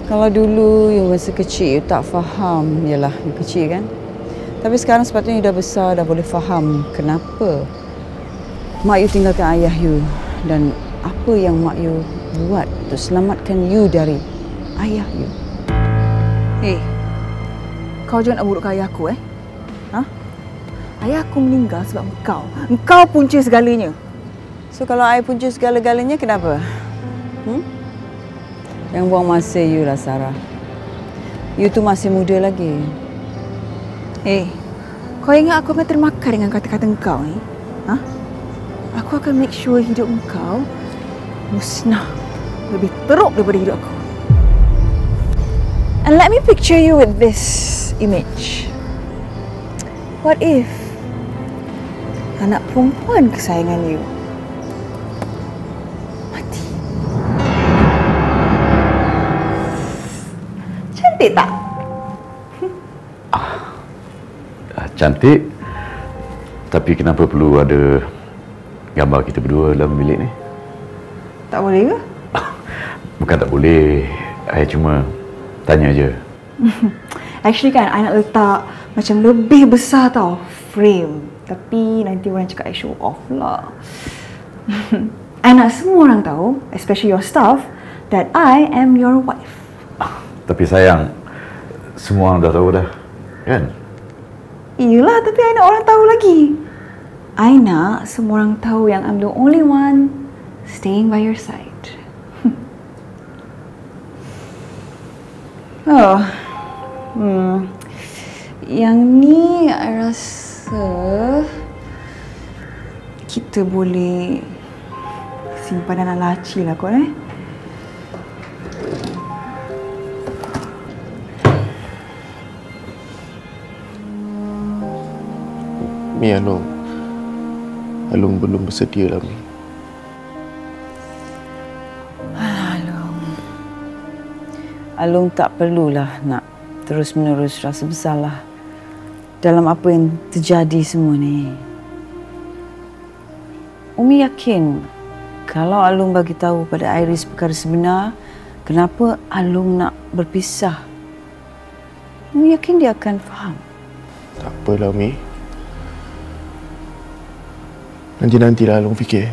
Kalau dulu you masa kecil you tak faham, yalah you kecil kan. Tapi sekarang sepatutnya you dah besar, dah boleh faham kenapa mak you tinggalkan ayah you dan apa yang mak you buat untuk selamatkan you dari ayah you. Kau jangan nak burukkan ayah aku Ha? Ayah aku meninggal sebab engkau. Engkau punca segalanya. So kalau I punca segala-galanya kenapa? Yang buang masa you lah, Sarah. You tu masih muda lagi. Kau ingat aku akan termakan dengan kata-kata engkau ni? Aku akan make sure hidup engkau musnah. Lebih teruk daripada hidup aku. And let me picture you with this image. What if anak perempuan kesayangan you mati? Cantik tak? Cantik. Tapi kenapa perlu ada gambar kita berdua dalam bilik ni? Tak boleh ke? Bukan tak boleh. I cuma tanya je. Actually kan, I nak letak macam lebih besar tau, frame. Tapi nanti orang cakap I show off lah. I nak semua orang tahu, especially your staff, that I am your wife. Tapi sayang, semua orang dah tahu dah, kan? Iyalah, tapi I nak orang tahu lagi. I nak semua orang tahu yang I'm the only one staying by your side. Yang ni I rasa kita boleh simpan dalam laci lah kot Mi, Alung belum bersedia lah, Mi. Alung tak perlulah nak terus-menerus rasa bersalah dalam apa yang terjadi semua ni. Umi yakin kalau Alung bagi tahu pada Iris perkara sebenar, kenapa Alung nak berpisah, Umi yakin dia akan faham. Tak apalah, Mi. Nanti-nantilah Alung fikir.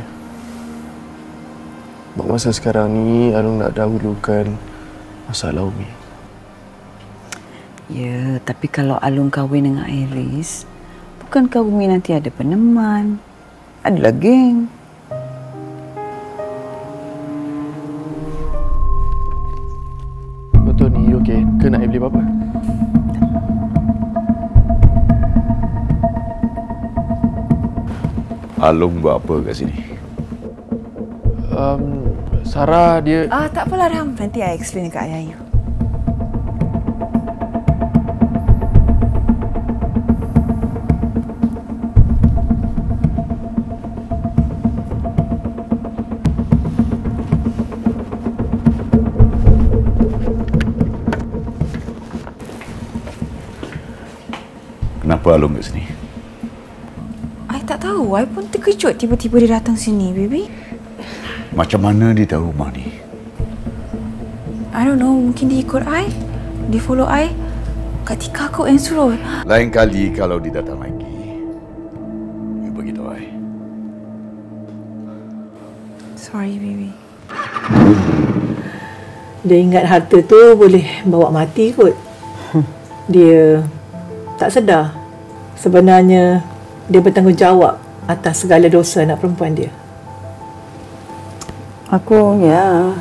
Masa sekarang ni Alung nak dahulukan masalah Umi. Ya, tapi kalau Alung kahwin dengan Iris, bukankah Umi nanti ada peneman? Adalah geng. Betul ni, you okey? Ke nak beli apa-apa? Alung buat apa kat sini? Sarah dia... Tak apalah Ram, nanti I explain dekat ayah you. Kenapa Alung kat sini? I tak tahu. I pun terkejut tiba-tiba dia datang sini, baby. Macam mana dia tahu rumah ni? I don't know. Mungkin dia ikut I. Dia follow I. Ketika aku yang suruh. Lain kali kalau dia datang lagi, you beritahu I. Sorry, baby. Dia ingat harta tu boleh bawa mati kot. Dia tak sedar sebenarnya dia bertanggungjawab atas segala dosa anak perempuan dia. Aku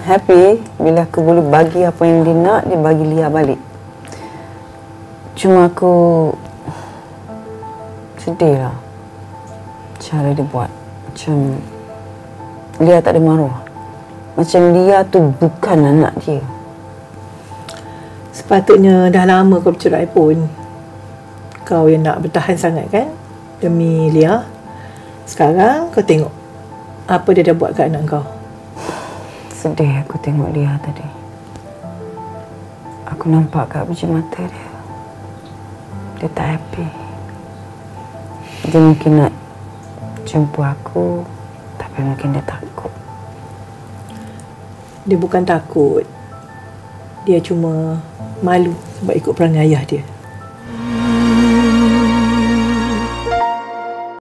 happy bila aku boleh bagi apa yang dia nak, dia bagi Lia balik. Cuma aku sedih lah cara dia buat. Macam Lia tak ada maruah. Macam Lia tu bukan anak dia. Sepatutnya dah lama kau bercerai pun. Kau yang nak bertahan sangat kan demi Lia. Sekarang kau tengok apa dia dah buat kat anak kau. Sedih aku tengok Lia tadi. Aku nampak kat biji mata dia. Dia tak happy. Dia mungkin nak jumpa aku, tapi mungkin dia takut. Dia bukan takut. Dia cuma malu sebab ikut perangai ayah dia.